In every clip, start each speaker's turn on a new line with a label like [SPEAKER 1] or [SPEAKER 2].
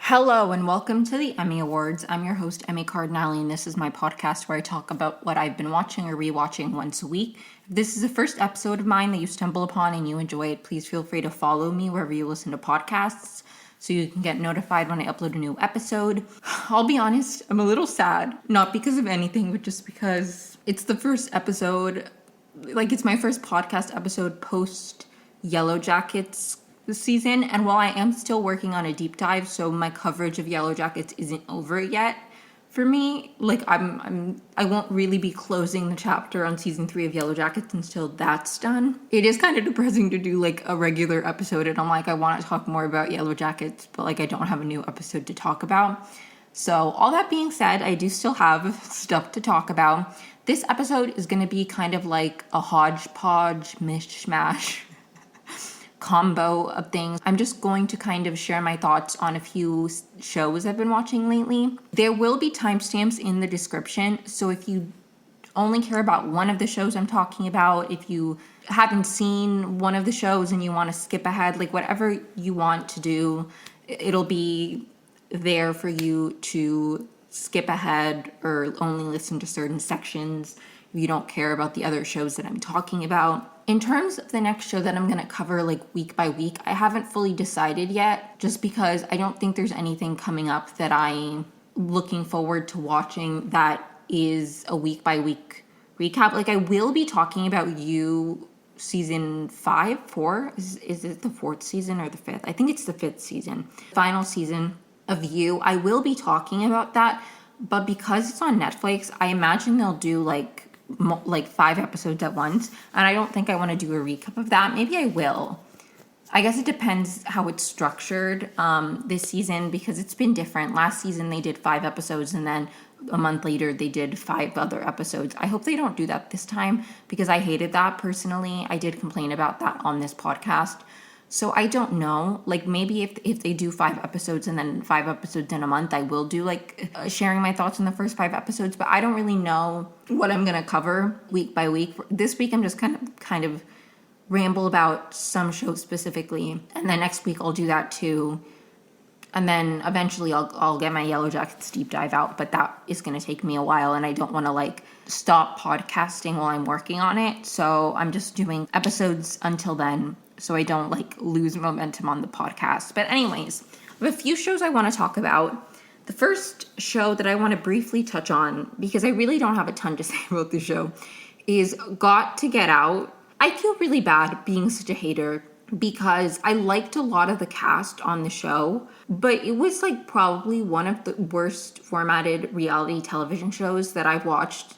[SPEAKER 1] Hello and welcome to the Emmy Awards. I'm your host, Emmy Cardinale, and this is my podcast where I talk about what I've been watching or rewatching once a week. If this is the first episode of mine that you stumble upon and you enjoy it, please feel free to follow me wherever you listen to podcasts so you can get notified when I upload a new episode. I'll be honest, I'm a little sad, not because of anything, but just because it's the first episode, it's my first podcast episode post Yellow Jackets this season, and while I am still working on a deep dive, so my coverage of Yellow Jackets isn't over yet for me, I won't really be closing the chapter on season 3 of Yellow Jackets until that's done. It is kind of depressing to do a regular episode, and I'm I want to talk more about Yellow Jackets, but I don't have a new episode to talk about. So all that being said, I do still have stuff to talk about. This episode is going to be kind of like a hodgepodge mishmash combo of things. I'm just going to kind of share my thoughts on a few shows I've been watching lately. There will be timestamps in the description, so if you only care about one of the shows I'm talking about, if you haven't seen one of the shows and you want to skip ahead, whatever you want to do, it'll be there for you to skip ahead or only listen to certain sections if you don't care about the other shows that I'm talking about. In terms of the next show that I'm going to cover week by week, I haven't fully decided yet, just because I don't think there's anything coming up that I'm looking forward to watching that is a week by week recap. I will be talking about You season 4. Is it the 4th season or the 5th? I think it's the 5th season. Final season of You. I will be talking about that, but because it's on Netflix, I imagine they'll do 5 episodes at once, and I don't think I want to do a recap of that. Maybe I will. I guess it depends how it's structured this season, because it's been different. Last season they did 5 episodes, and then a month later they did 5 other episodes. I hope they don't do that this time, because I hated that personally. I did complain about that on this podcast. So I don't know, maybe if they do 5 episodes and then 5 episodes in a month, I will do sharing my thoughts on the first 5 episodes, but I don't really know what I'm going to cover week by week. This week I'm just kind of ramble about some shows specifically, and then next week I'll do that too. And then eventually I'll get my Yellow Jackets deep dive out, but that is going to take me a while, and I don't want to stop podcasting while I'm working on it. So I'm just doing episodes until then, so I don't lose momentum on the podcast. But anyways, I have a few shows I want to talk about. The first show that I want to briefly touch on, because I really don't have a ton to say about the show, is Got to Get Out. I feel really bad being such a hater, because I liked a lot of the cast on the show, but it was probably one of the worst formatted reality television shows that I've watched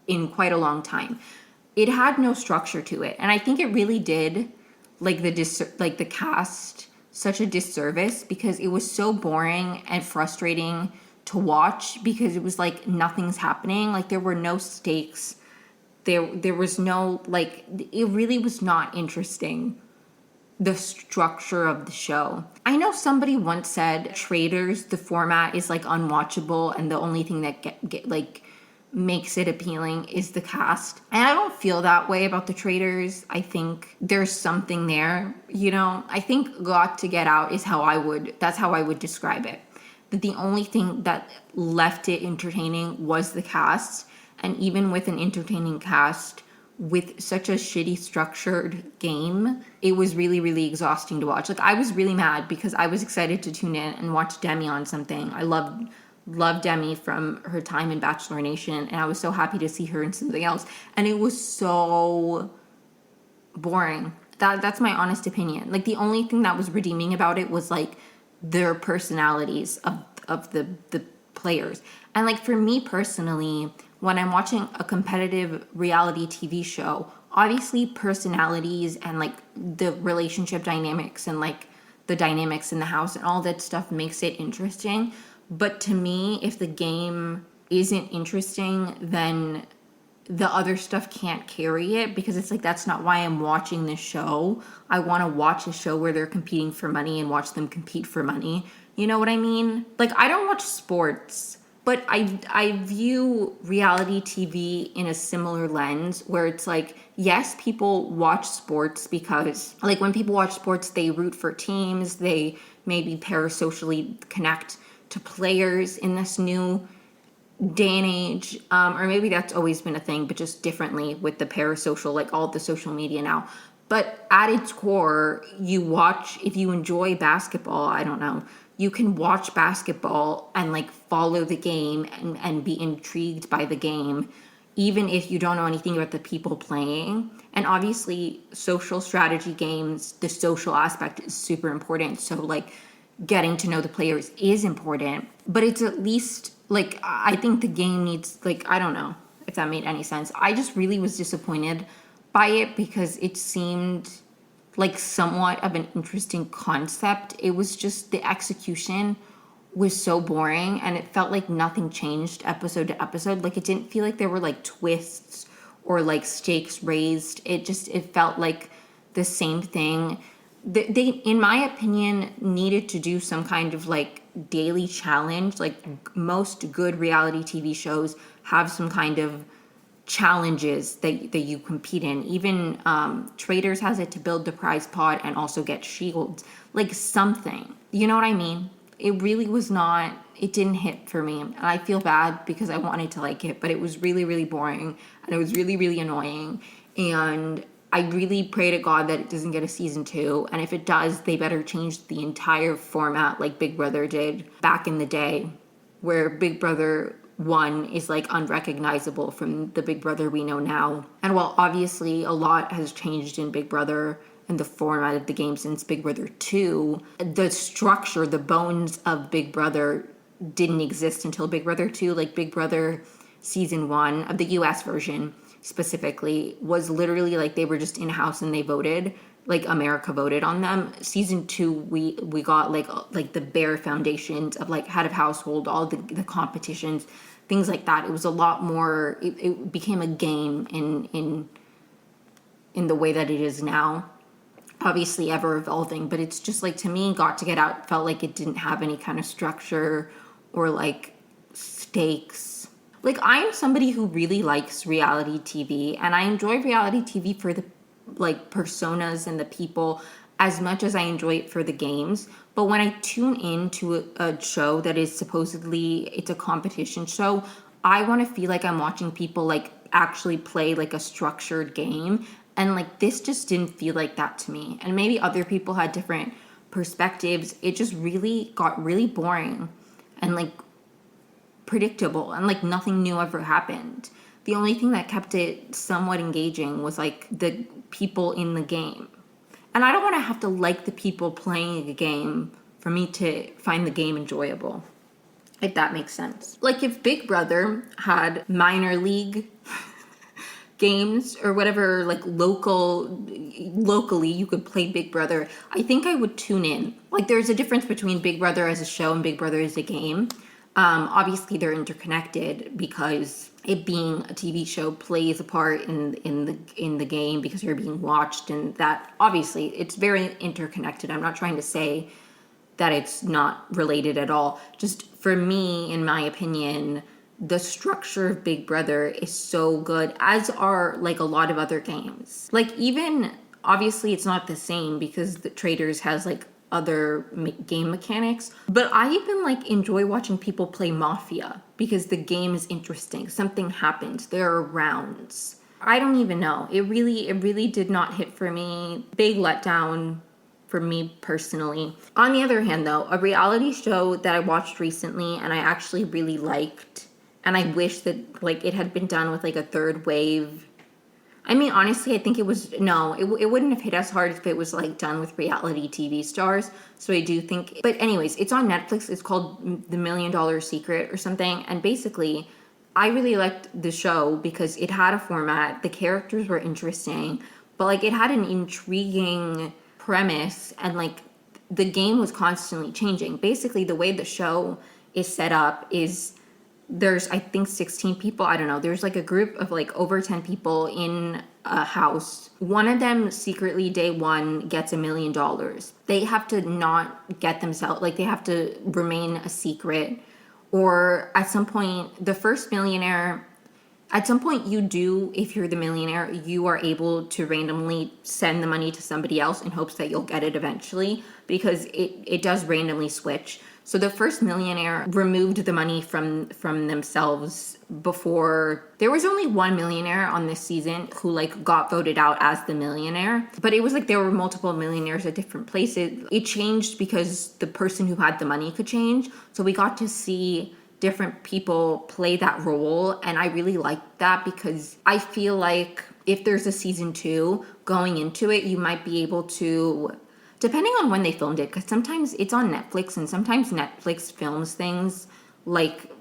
[SPEAKER 1] in quite a long time. It had no structure to it, and I think it really did the cast such a disservice, because it was so boring and frustrating to watch, because it was nothing's happening. There were no stakes. There was no it really was not interesting, the structure of the show. I know somebody once said Traitors, the format is unwatchable, and the only thing that makes it appealing is the cast. And I don't feel that way about the Traitors. I think there's something there, I think Got to Get Out is that's how I would describe it. That the only thing that left it entertaining was the cast, and even with an entertaining cast, with such a shitty structured game, it was really, really exhausting to watch. I was really mad, because I was excited to tune in and watch Demi on something. I loved Demi from her time in Bachelor Nation, and I was so happy to see her in something else. And it was so boring. That's my honest opinion. The only thing that was redeeming about it was their personalities of the players. And for me personally, when I'm watching a competitive reality TV show, obviously personalities and the relationship dynamics and the dynamics in the house and all that stuff makes it interesting. But to me, if the game isn't interesting, then the other stuff can't carry it, because it's that's not why I'm watching this show. I want to watch a show where they're competing for money and watch them compete for money. You know what I mean? I don't watch sports, but I view reality TV in a similar lens, where it's yes, people watch sports because when people watch sports, they root for teams, they maybe parasocially connect to players in this new day and age, or maybe that's always been a thing, but just differently with the parasocial, like all the social media now. But at its core, you watch, if you enjoy basketball, I don't know, you can watch basketball and like follow the game and be intrigued by the game, even if you don't know anything about the people playing. And obviously, social strategy games, the social aspect is super important. So like getting to know the players is important, but it's at least like, I think the game needs, like, I don't know if that made any sense. I just really was disappointed by it because it seemed like somewhat of an interesting concept. It was just the execution was so boring and it felt like nothing changed episode to episode. Like it didn't feel like there were like twists or like stakes raised. It felt like the same thing. They, in my opinion, needed to do some kind of like daily challenge. Like most good reality TV shows have some kind of challenges that you compete in. Even Traders has it to build the prize pot and also get shields. Like something. You know what I mean? It really was not, it didn't hit for me. And I feel bad because I wanted to like it, but it was really, really boring and it was really, really annoying. And I really pray to God that it doesn't get a season 2. And if it does, they better change the entire format like Big Brother did back in the day, where Big Brother 1 is like unrecognizable from the Big Brother we know now. And while obviously a lot has changed in Big Brother and the format of the game since Big Brother 2, the structure, the bones of Big Brother didn't exist until Big Brother 2. Like Big Brother season 1 of the US version specifically was literally like they were just in-house and they voted, like America voted on them. Season 2 we got like the bare foundations of like head of household, all the competitions, things like that. It was a lot more, it became a game in the way that it is now, obviously ever evolving. But it's just like, to me, Got to Get Out felt like it didn't have any kind of structure or like stakes. Like, I am somebody who really likes reality TV, and I enjoy reality TV for the like personas and the people as much as I enjoy it for the games. But when I tune into a show that is supposedly, it's a competition show, I want to feel like I'm watching people like actually play like a structured game. And like this just didn't feel like that to me. And maybe other people had different perspectives. It just really got really boring and like predictable, and like nothing new ever happened. The only thing that kept it somewhat engaging was like the people in the game. And I don't want to have to like the people playing a game for me to find the game enjoyable, if that makes sense. Like if Big Brother had minor league games or whatever, like locally you could play Big Brother, I think I would tune in. Like there's a difference between Big Brother as a show and Big Brother as a game. Obviously they're interconnected because it being a TV show plays a part in the game because you're being watched, and that obviously it's very interconnected. I'm not trying to say that it's not related at all. Just for me, in my opinion, the structure of Big Brother is so good, as are like a lot of other games. Like even obviously it's not the same because the Traders has like other game mechanics, but I even like enjoy watching people play Mafia because the game is interesting. Something happens. There are rounds. I don't even know. It really did not hit for me. Big letdown for me personally. On the other hand though, a reality show that I watched recently and I actually really liked, and I wish that like it had been done with like a third wave. I mean, honestly, I think it wouldn't have hit as hard if it was like done with reality TV stars. So I do think, but anyways, it's on Netflix. It's called The $1 Million Secret or something. And basically, I really liked the show because it had a format. The characters were interesting, but like it had an intriguing premise, and like the game was constantly changing. Basically, the way the show is set up is there's, I think, 16 people. I don't know. There's like a group of like over 10 people in a house. One of them secretly day one gets $1 million. They have to not get themselves, like they have to remain a secret. Or at some point, the first millionaire at some point you do, if you're the millionaire, you are able to randomly send the money to somebody else in hopes that you'll get it eventually, because it does randomly switch. So the first millionaire removed the money from themselves before. There was only one millionaire on this season who like got voted out as the millionaire, but it was like there were multiple millionaires at different places. It changed because the person who had the money could change. So we got to see different people play that role, and I really liked that, because I feel like if there's a season 2 going into it, you might be able to, depending on when they filmed it, because sometimes it's on Netflix and sometimes Netflix films things like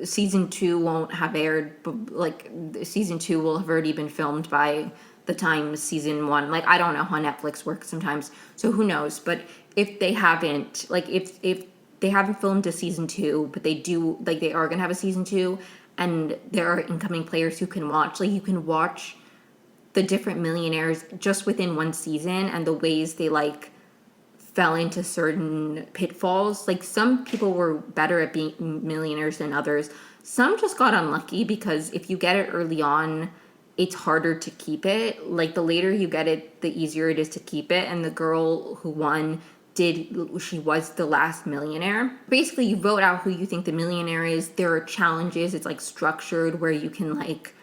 [SPEAKER 1] season 2 won't have aired, but like season 2 will have already been filmed by the time season 1, like I don't know how Netflix works sometimes, so who knows. But if they haven't, like if they haven't filmed a season 2, but they do, like they are gonna have a season 2, and there are incoming players who can watch, like you can watch the different millionaires just within one season and the ways they like fell into certain pitfalls. Like some people were better at being millionaires than others. Some just got unlucky, because if you get it early on, it's harder to keep it. Like the later you get it, the easier it is to keep it. And the girl who won she was the last millionaire. Basically, you vote out who you think the millionaire is. There are challenges. It's like structured where you can like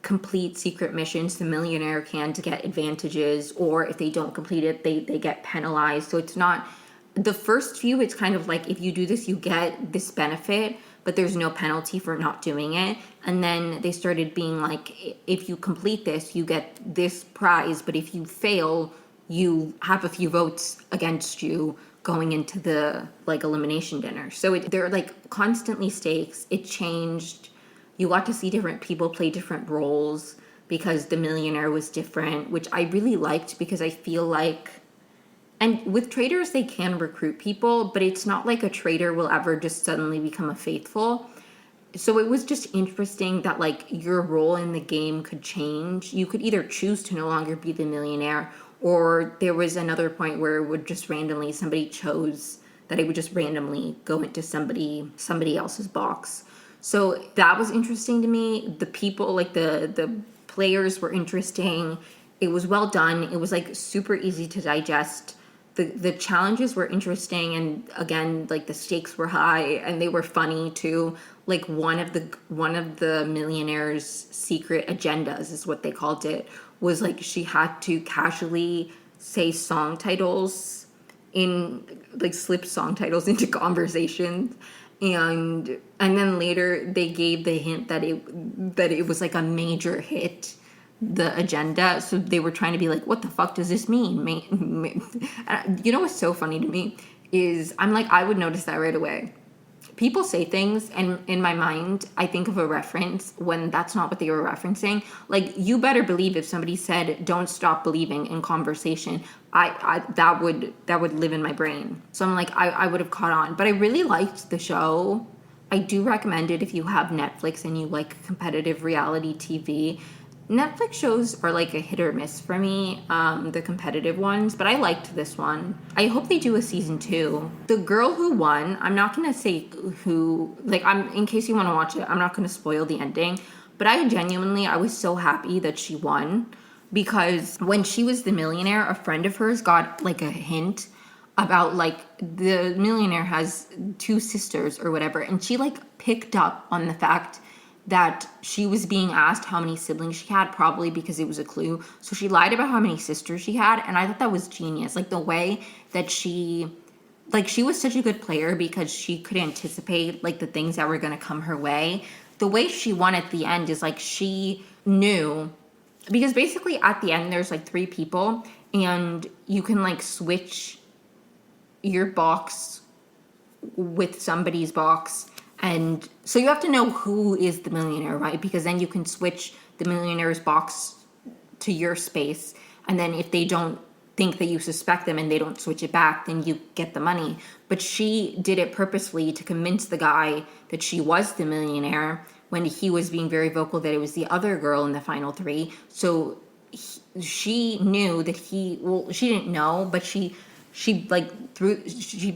[SPEAKER 1] complete secret missions. The millionaire can to get advantages, or if they don't complete it, they get penalized. So it's not the first few. It's kind of like if you do this, you get this benefit, but there's no penalty for not doing it. And then they started being like, if you complete this, you get this prize, but if you fail, you have a few votes against you going into the like elimination dinner. So there are like constantly stakes. It changed. You got to see different people play different roles because the millionaire was different, which I really liked, because I feel like, and with traders, they can recruit people, but it's not like a trader will ever just suddenly become a faithful. So it was just interesting that like your role in the game could change. You could either choose to no longer be the millionaire, or there was another point where it would just randomly, somebody chose that it would just randomly go into somebody else's box. So that was interesting to me. The people, like the players were interesting. It was well done. It was like super easy to digest. The challenges were interesting, and again, like the stakes were high and they were funny too. Like one of the millionaire's secret agendas is what they called it, was like she had to casually say song titles slip song titles into conversations, and then later they gave the hint that it was like a major hit, the agenda. So they were trying to be like, what the fuck does this mean? You know what's so funny to me is I'm like, I would notice that right away. People say things, and in my mind, I think of a reference when that's not what they were referencing. Like, you better believe if somebody said, "Don't stop believing" in conversation, that would live in my brain. So I'm like, I would have caught on. But I really liked the show. I do recommend it if you have Netflix and you like competitive reality TV. Netflix shows are like a hit or miss for me, the competitive ones, but I liked this one. I hope they do a season 2. The girl who won, I'm not going to say who, like, in case you want to watch it, I'm not going to spoil the ending, but I was so happy that she won, because when she was the millionaire, a friend of hers got like a hint about like the millionaire has 2 sisters or whatever, and she like picked up on the fact that she was being asked how many siblings she had, probably because it was a clue. So she lied about how many sisters she had, and I thought that was genius. Like the way that she was such a good player, because she could anticipate like the things that were going to come her way. The way she won at the end is like she knew, because basically at the end there's like 3 people, and you can like switch your box with somebody's box. And so you have to know who is the millionaire, right? Because then you can switch the millionaire's box to your space. And then if they don't think that you suspect them and they don't switch it back, then you get the money. But she did it purposefully to convince the guy that she was the millionaire, when he was being very vocal that it was the other girl in the final 3. So she knew that she didn't know, but she she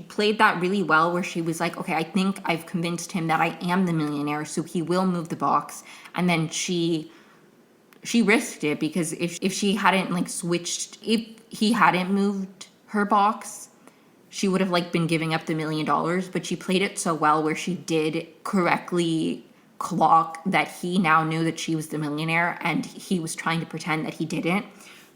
[SPEAKER 1] played that really well, where she was like, okay, I think I've convinced him that I am the millionaire, so he will move the box. And then she risked it, because if she hadn't like switched, if he hadn't moved her box, she would have like been giving up the $1 million. But she played it so well where she did correctly clock that he now knew that she was the millionaire, and he was trying to pretend that he didn't.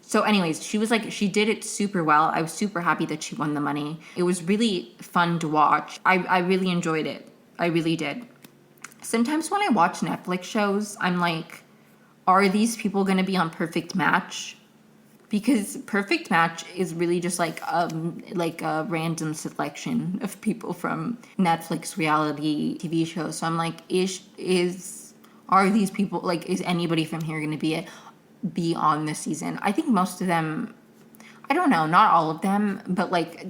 [SPEAKER 1] So anyways, she did it super well. I was super happy that she won the money. It was really fun to watch. I really enjoyed it. I really did. Sometimes when I watch Netflix shows, I'm like, are these people going to be on Perfect Match? Because Perfect Match is really just like a random selection of people from Netflix reality TV shows. So I'm like, are these people, like, is anybody from here going to be on this season? I think most of them, I don't know, not all of them, but like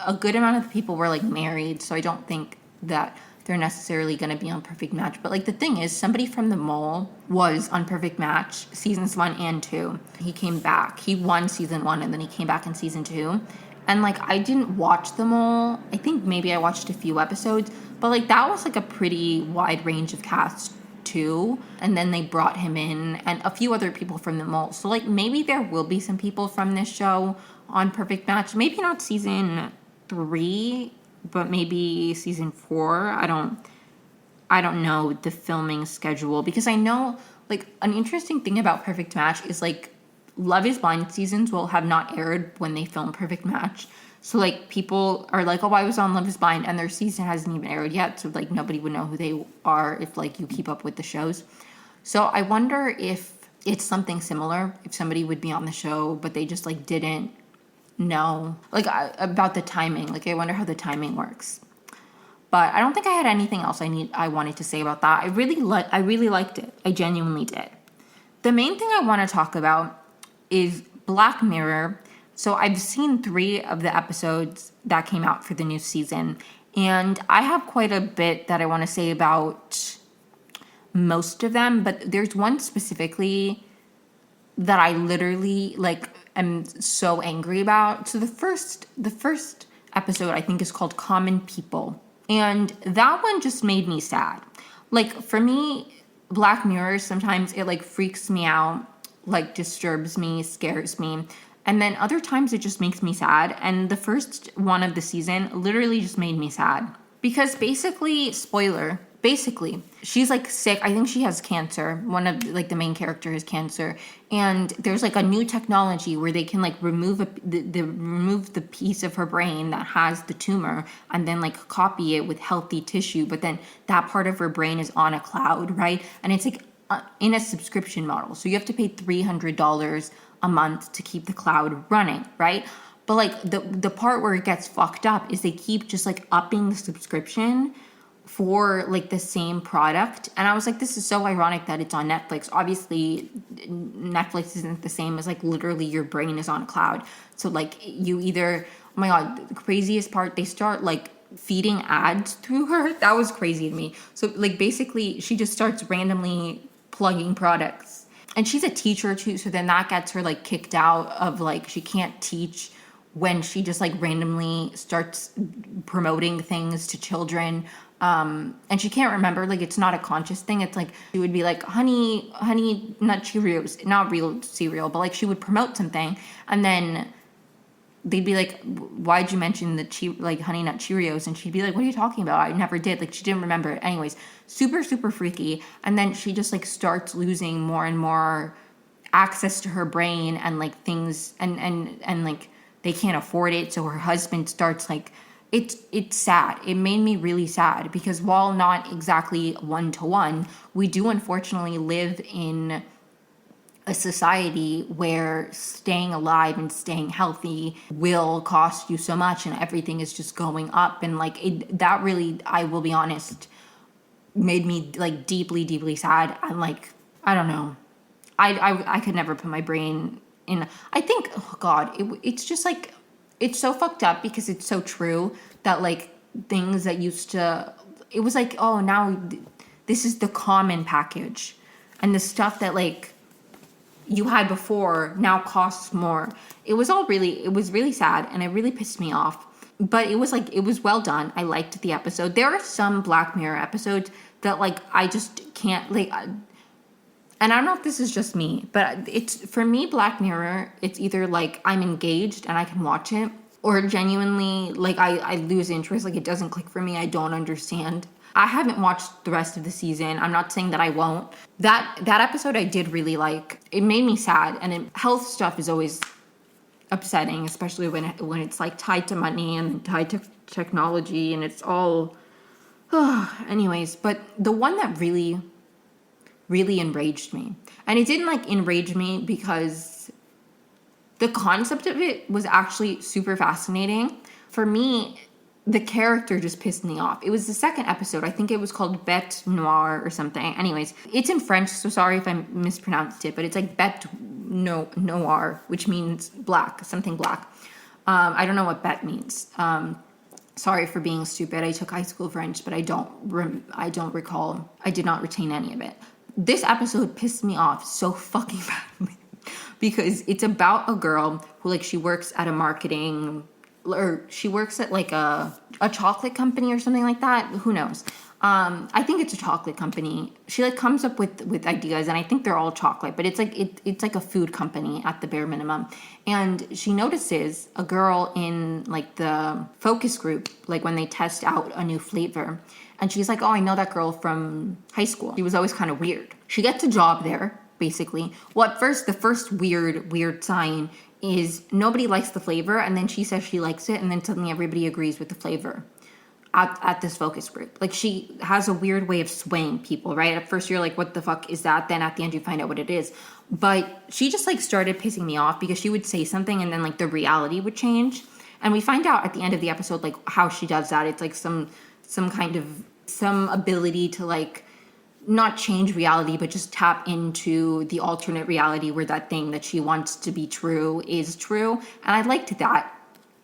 [SPEAKER 1] a good amount of the people were like married. So I don't think that they're necessarily going to be on Perfect Match. But like the thing is, somebody from the mall was on Perfect Match seasons 1 and 2. He came back. He won season 1 and then he came back in season 2. And like I didn't watch them all. I think maybe I watched a few episodes, but like that was like a pretty wide range of cast too. And then they brought him in and a few other people from the mall. So like maybe there will be some people from this show on Perfect Match. Maybe not season 3, but maybe season 4. I don't know the filming schedule, because I know like an interesting thing about Perfect Match is like Love is Blind seasons will have not aired when they film Perfect Match. So like people are like, oh, I was on Love is Blind and their season hasn't even aired yet. So like nobody would know who they are if like you keep up with the shows. So I wonder if it's something similar, if somebody would be on the show, but they just like didn't know like about the timing. Like I wonder how the timing works. But I don't think I had anything else I wanted to say about that. I really liked it. I genuinely did. The main thing I want to talk about is Black Mirror. So I've seen 3 of the episodes that came out for the new season, and I have quite a bit that I want to say about most of them, but there's one specifically that I literally like am so angry about. So the first episode I think is called Common People. And that one just made me sad. Like for me, Black Mirror, sometimes it like freaks me out, like disturbs me, scares me. And then other times it just makes me sad. And the first one of the season literally just made me sad. Because basically, spoiler, she's like sick. I think she has cancer. One of like the main character has cancer, and there's like a new technology where they can like remove the piece of her brain that has the tumor, and then like copy it with healthy tissue. But then that part of her brain is on a cloud, right? And it's like in a subscription model, so you have to pay $300 a month to keep the cloud running, right? But like the part where it gets fucked up is they keep just like upping the subscription for like the same product. And I was like, this is so ironic that it's on Netflix. Obviously Netflix isn't the same as like literally your brain is on a cloud. So like you either, oh my God, the craziest part, they start like feeding ads through her. That was crazy to me. So like basically she just starts randomly plugging products. And she's a teacher too, so then that gets her like kicked out of like, she can't teach when she just like randomly starts promoting things to children. And she can't remember, like it's not a conscious thing. It's like she would be like honey nut Cheerios, not real cereal, but like she would promote something and then they'd be like, why'd you mention the like honey nut Cheerios? And she'd be like, what are you talking about? I never did. Like she didn't remember it. Anyways, super, super freaky. And then she just like starts losing more and more access to her brain and like things and like they can't afford it. So her husband starts like, it's sad. It made me really sad because while not exactly 1-to-1, we do unfortunately live in a society where staying alive and staying healthy will cost you so much and everything is just going up. And like that really, I will be honest, made me like deeply, deeply sad. And like, I don't know. I could never put my brain in. I think, oh God, it's just like, it's so fucked up because it's so true that like things that used to, it was like, oh, now this is the common package. And the stuff that like you had before now costs more. It was really sad, and it really pissed me off. But it was well done. I liked the episode. There are some Black Mirror episodes that like I just can't like. And I don't know if this is just me, but it's for me, Black Mirror, it's either like I'm engaged and I can watch it, or genuinely like I lose interest. Like it doesn't click for me. I don't understand. I haven't watched the rest of the season. I'm not saying that I won't. That episode I did really like. It made me sad, and health stuff is always upsetting, especially when it's like tied to money and tied to technology, and it's all. Anyways, but the one that really enraged me, and it didn't like enrage me because the concept of it was actually super fascinating. For me, the character just pissed me off. It was the second episode. I think it was called Bête Noire or something. Anyways, it's in French, so sorry if I mispronounced it, but it's like Bête Noire, which means black, something black. I don't know what bête means. Sorry for being stupid. I took high school French, but I don't recall. I did not retain any of it. This episode pissed me off so fucking badly because it's about a girl who like she works at a marketing, or she works at like a chocolate company or something like that. Who knows? I think it's a chocolate company. She like comes up with ideas, and I think they're all chocolate, but it's like a food company at the bare minimum. And she notices a girl in like the focus group, like when they test out a new flavor. And she's like, oh, I know that girl from high school. She was always kind of weird. She gets a job there, basically. Well, at first, the first weird sign is nobody likes the flavor, and then she says she likes it, and then suddenly everybody agrees with the flavor at this focus group. Like, she has a weird way of swaying people, right? At first, you're like, what the fuck is that? Then at the end, you find out what it is. But she just, like, started pissing me off because she would say something, and then, like, the reality would change. And we find out at the end of the episode, like, how she does that. It's, like, some ability to, like, not change reality, but just tap into the alternate reality where that thing that she wants to be true is true. And I liked that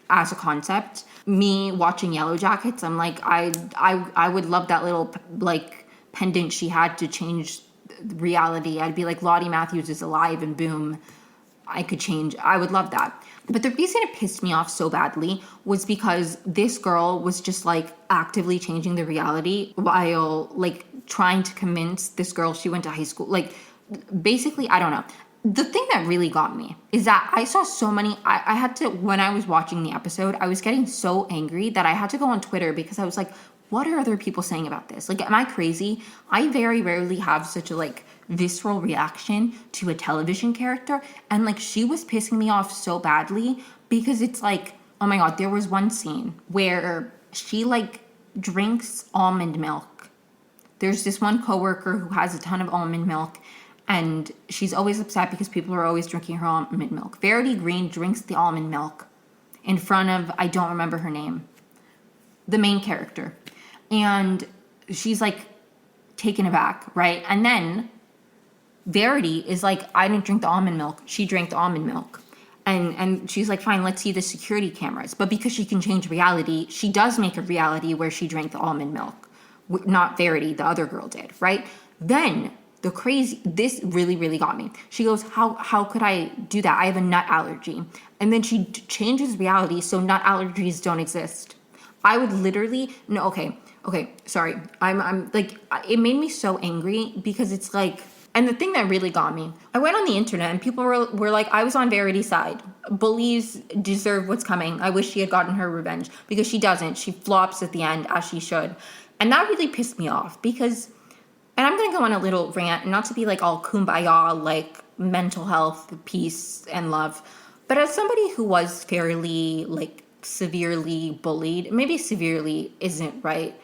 [SPEAKER 1] as a concept. Me watching Yellow Jackets, I'm like, I would love that little, like, pendant she had to change reality. I'd be like, Lottie Matthews is alive, and boom, I could change. I would love that. But the reason it pissed me off so badly was because this girl was just like actively changing the reality while like trying to convince this girl she went to high school. Like, basically, I don't know. The thing that really got me is that I saw so many, I had to, when I was watching the episode, I was getting so angry that I had to go on Twitter because I was like, what are other people saying about this? Like, am I crazy? I very rarely have such a like visceral reaction to a television character, and like she was pissing me off so badly because it's like, oh my god, there was one scene where she like drinks almond milk. There's this one coworker who has a ton of almond milk, and she's always upset because people are always drinking her almond milk. Verity Green drinks the almond milk in front of, I don't remember her name, the main character, and she's like taken aback, right? And then Verity is like, I didn't drink the almond milk. She drank the almond milk. And she's like, fine, let's see the security cameras. But because she can change reality, she does make a reality where she drank the almond milk. Not Verity, the other girl did, right? Then this really got me. She goes, how could I do that? I have a nut allergy. And then she changes reality so nut allergies don't exist. I would literally, no, okay, sorry. I'm like, it made me so angry because it's like, and the thing that really got me, I went on the internet and people were like, I was on Verity's side. Bullies deserve what's coming. I wish she had gotten her revenge, because she doesn't. She flops at the end, as she should. And that really pissed me off because, and I'm going to go on a little rant, not to be like all kumbaya, like mental health, peace, and love. But as somebody who was fairly like severely bullied, maybe severely isn't right.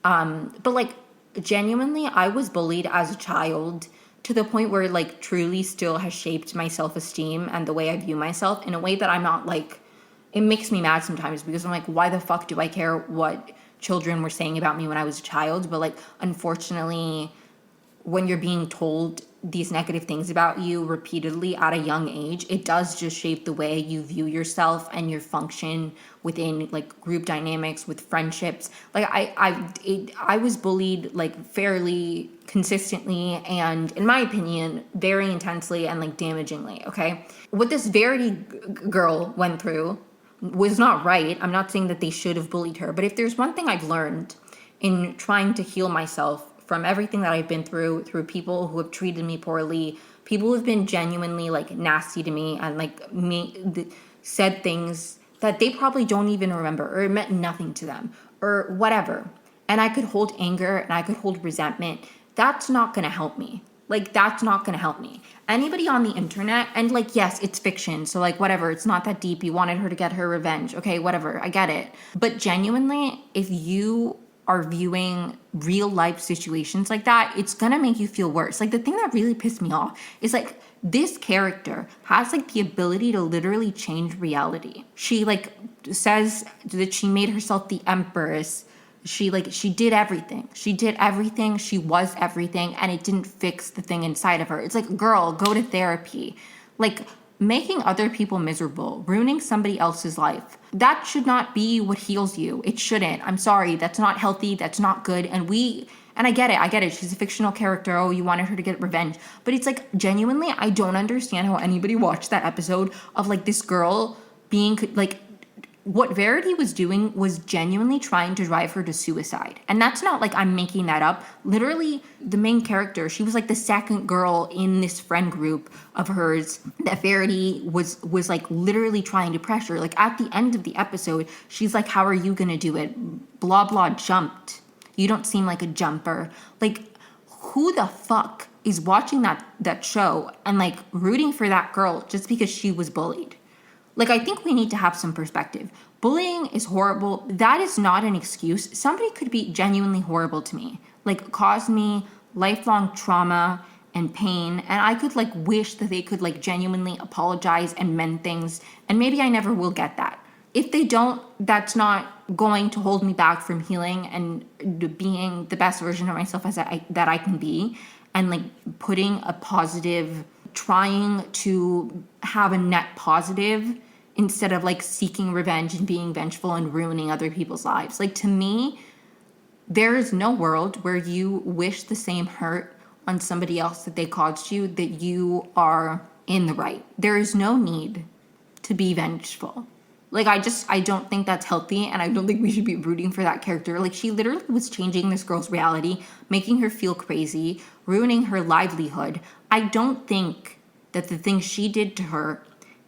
[SPEAKER 1] But like genuinely, I was bullied as a child to the point where it like truly still has shaped my self-esteem and the way I view myself in a way that I'm not like, it makes me mad sometimes because I'm like, why the fuck do I care what children were saying about me when I was a child? But like, unfortunately, when you're being told these negative things about you repeatedly at a young age, it does just shape the way you view yourself and your function within like group dynamics, with friendships. Like I was bullied like fairly consistently, and in my opinion very intensely and like damagingly. Okay, what this Verity girl went through was not right. I'm not saying that they should have bullied her, but if there's one thing I've learned in trying to heal myself from everything that I've been through people who have treated me poorly, people who have been genuinely like nasty to me and like said things that they probably don't even remember, or it meant nothing to them or whatever. And I could hold anger and I could hold resentment. That's not going to help me. Like, that's not going to help me. Anybody on the internet, and like, yes, it's fiction. So like, whatever, it's not that deep. You wanted her to get her revenge. Okay, whatever. I get it. But genuinely, if you are viewing real life situations like that, it's gonna make you feel worse. Like, the thing that really pissed me off is like, this character has like the ability to literally change reality. She like says that she made herself the empress. She did everything. She did everything. She was everything, and it didn't fix the thing inside of her. It's like, girl, go to therapy. Like, making other people miserable, ruining somebody else's life, that should not be what heals you. It shouldn't. I'm sorry. That's not healthy. That's not good. And I get it. She's a fictional character. Oh, you wanted her to get revenge. But it's like, genuinely, I don't understand how anybody watched that episode of like this girl being like, what Verity was doing was genuinely trying to drive her to suicide. And that's not like I'm making that up. Literally, the main character, she was like the second girl in this friend group of hers that Verity was like literally trying to pressure. Like, at the end of the episode, she's like, how are you gonna do it? Blah, blah, jumped. You don't seem like a jumper. Like, who the fuck is watching that show and like rooting for that girl just because she was bullied? Like, I think we need to have some perspective. Bullying is horrible. That is not an excuse. Somebody could be genuinely horrible to me, like cause me lifelong trauma and pain, and I could like wish that they could like genuinely apologize and mend things, and maybe I never will get that. If they don't, that's not going to hold me back from healing and being the best version of myself that I can be, and like putting a positive, trying to have a net positive instead of like seeking revenge and being vengeful and ruining other people's lives. Like, to me, there is no world where you wish the same hurt on somebody else that they caused you that you are in the right. There is no need to be vengeful. Like, I don't think that's healthy, and I don't think we should be rooting for that character. Like, she literally was changing this girl's reality, making her feel crazy, ruining her livelihood. I don't think that the thing she did to her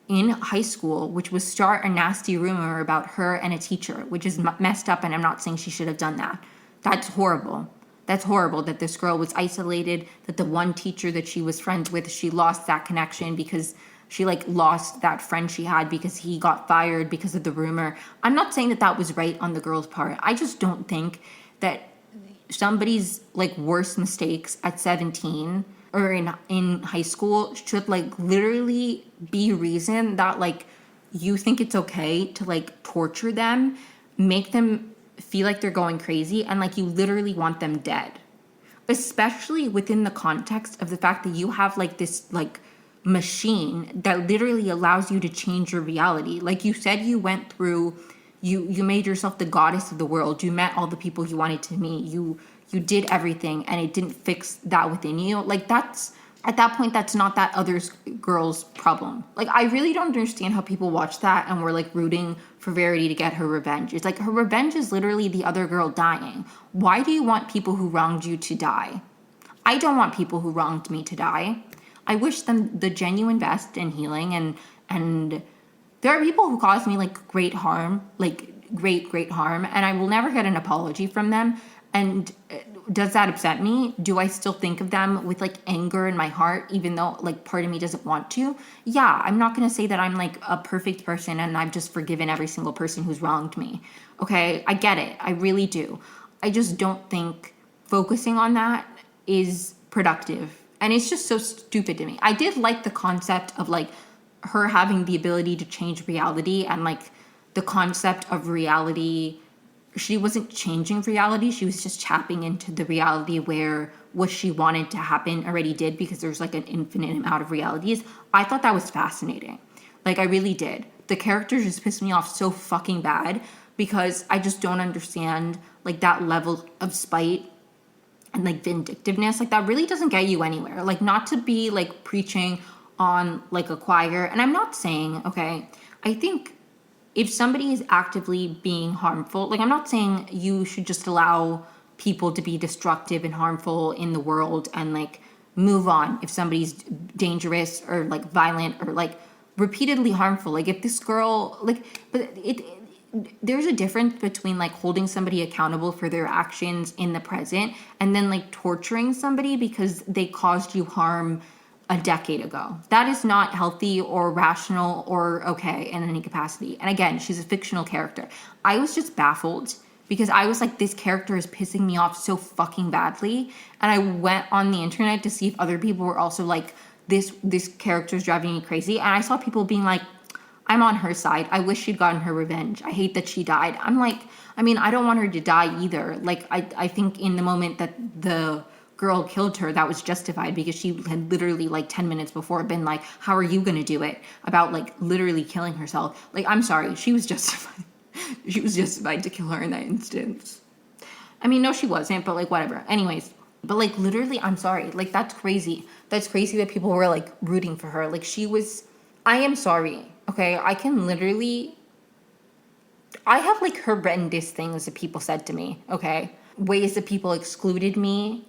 [SPEAKER 1] in high school, which was start a nasty rumor about her and a teacher, which is messed up, and I'm not saying she should have done that. That's horrible. That's horrible that this girl was isolated, that the one teacher that she was friends with, she lost that connection because she like lost that friend she had because he got fired because of the rumor. I'm not saying that was right on the girl's part. I just don't think that somebody's like worst mistakes at 17 or in high school should like literally be reason that like you think it's okay to like torture them, make them feel like they're going crazy, and like you literally want them dead. Especially within the context of the fact that you have like this like machine that literally allows you to change your reality. Like you said, you went through, you made yourself the goddess of the world. You met all the people you wanted to meet. You did everything, and it didn't fix that within you. Like, that's, at that point, that's not that other girl's problem. Like, I really don't understand how people watch that and were like rooting for Verity to get her revenge. It's like, her revenge is literally the other girl dying. Why do you want people who wronged you to die? I don't want people who wronged me to die. I wish them the genuine best in healing, and there are people who cause me like great harm, like great harm, and I will never get an apology from them. And does that upset me? Do I still think of them with like anger in my heart, even though like part of me doesn't want to? Yeah, I'm not going to say that I'm like a perfect person and I've just forgiven every single person who's wronged me. Okay, I get it. I really do. I just don't think focusing on that is productive. And it's just so stupid to me. I did like the concept of like her having the ability to change reality, and like the concept of reality she wasn't changing reality. She was just tapping into the reality where what she wanted to happen already did, because there's like an infinite amount of realities. I thought that was fascinating. Like, I really did. The characters just pissed me off so fucking bad because I just don't understand like that level of spite and like vindictiveness. Like, that really doesn't get you anywhere. Like, not to be like preaching on like a choir. And I'm not saying, okay, I think if somebody is actively being harmful, like, I'm not saying you should just allow people to be destructive and harmful in the world and like move on if somebody's dangerous or like violent or like repeatedly harmful. Like, if this girl, like, but there's a difference between like holding somebody accountable for their actions in the present and then like torturing somebody because they caused you harm a decade ago. That is not healthy or rational or okay in any capacity. And again, she's a fictional character. I was just baffled because I was like, this character is pissing me off so fucking badly. And I went on the internet to see if other people were also like, this character is driving me crazy. And I saw people being like, I'm on her side. I wish she'd gotten her revenge. I hate that she died. I'm like, I mean, I don't want her to die either. Like, I think in the moment that the girl killed her, that was justified because she had literally like 10 minutes before been like, how are you going to do it? About like literally killing herself. Like, I'm sorry. She was justified. She was justified to kill her in that instance. I mean, no, she wasn't, but like, whatever. Anyways, but like, literally, I'm sorry. Like, that's crazy. That's crazy that people were like rooting for her. Like, she was, I am sorry. Okay, I can literally, I have like horrendous things that people said to me, okay? Ways that people excluded me,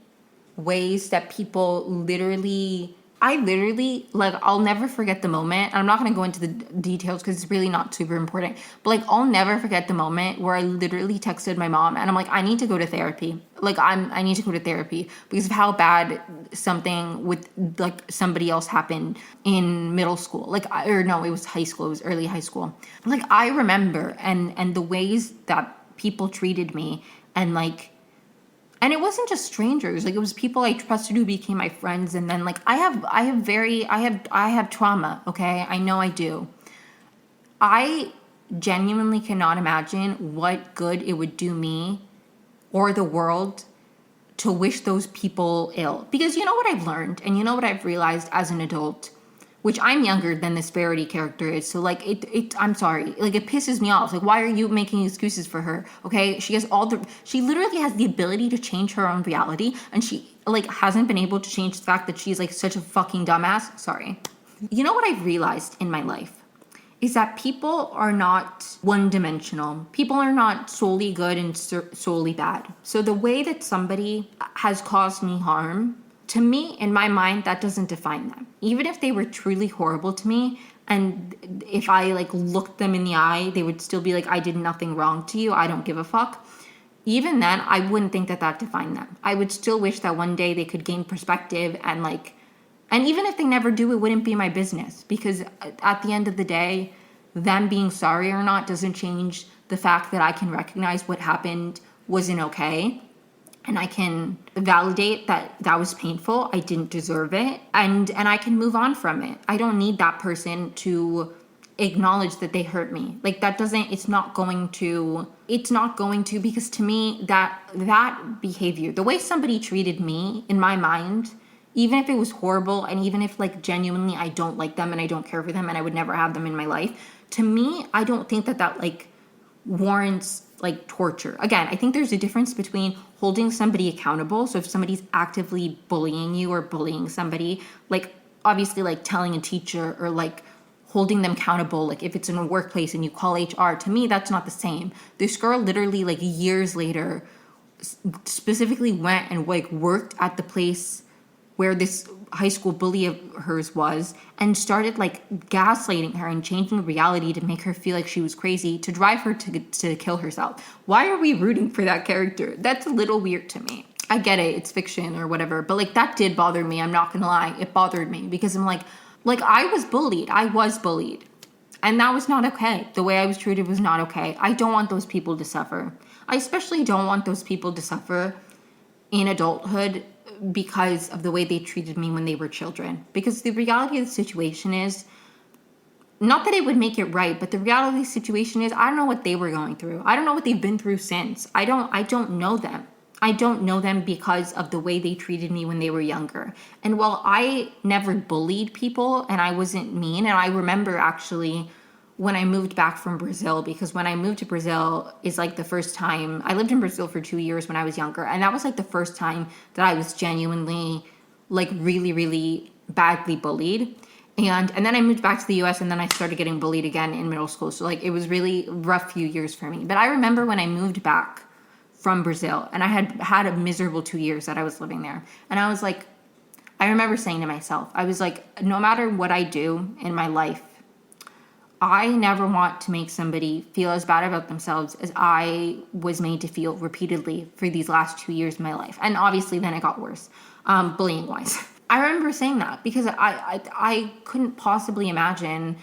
[SPEAKER 1] ways that people literally, I literally, like, I'll never forget the moment. I'm not going to go into the details because it's really not super important. But, like, I'll never forget the moment where I literally texted my mom and I'm like, I need to go to therapy. Like, I need to go to therapy because of how bad something with, like, somebody else happened in middle school. Like, or no, it was high school. It was early high school. Like, I remember and the ways that people treated me and, like, and it wasn't just strangers. Like, it was people I trusted who became my friends. And then like, I have trauma. Okay. I know I do. I genuinely cannot imagine what good it would do me or the world to wish those people ill. Because you know what I've learned and you know what I've realized as an adult, which I'm younger than this Verity character is. So like, I'm sorry. Like, it pisses me off. Like, why are you making excuses for her? Okay. She literally has the ability to change her own reality. And she like hasn't been able to change the fact that she's like such a fucking dumbass. Sorry. You know what I've realized in my life is that people are not one-dimensional. People are not solely good and solely bad. So the way that somebody has caused me harm, to me, in my mind, that doesn't define them. Even if they were truly horrible to me, and if I like looked them in the eye, they would still be like, I did nothing wrong to you. I don't give a fuck. Even then, I wouldn't think that that defined them. I would still wish that one day they could gain perspective and like, and even if they never do, it wouldn't be my business because at the end of the day, them being sorry or not doesn't change the fact that I can recognize what happened wasn't okay. And I can validate that that was painful. I didn't deserve it. And I can move on from it. I don't need that person to acknowledge that they hurt me. Like, that doesn't, it's not going to, because to me, that behavior, the way somebody treated me in my mind, even if it was horrible and even if like genuinely I don't like them and I don't care for them and I would never have them in my life, to me, I don't think that like warrants like torture. Again, I think there's a difference between holding somebody accountable. So if somebody's actively bullying you or bullying somebody, like obviously like telling a teacher or like holding them accountable, like if it's in a workplace and you call HR, to me, that's not the same. This girl literally like years later specifically went and like worked at the place where this high school bully of hers was and started like gaslighting her and changing reality to make her feel like she was crazy to drive her to kill herself. Why are we rooting for that character? That's a little weird to me. I get it, it's fiction or whatever, but like that did bother me. I'm not gonna lie, it bothered me because I'm like I was bullied. And that was not okay. The way I was treated was not okay. I don't want those people to suffer. I especially don't want those people to suffer in adulthood because of the way they treated me when they were children. Because the reality of the situation is not that it would make it right, but the reality of the situation is I don't know what they were going through. I don't know what they've been through since. I don't know them. I don't know them because of the way they treated me when they were younger. And while I never bullied people and I wasn't mean, and I remember actually when I moved back from Brazil, because when I moved to Brazil is like the first time, I lived in Brazil for 2 years when I was younger. And that was like the first time that I was genuinely like really, really badly bullied. And then I moved back to the US and then I started getting bullied again in middle school. So like it was really rough few years for me. But I remember when I moved back from Brazil and I had a miserable 2 years that I was living there. And I was like, I remember saying to myself, I was like, no matter what I do in my life, I never want to make somebody feel as bad about themselves as I was made to feel repeatedly for these last 2 years of my life. And obviously then it got worse, bullying wise. I remember saying that because I couldn't possibly imagine,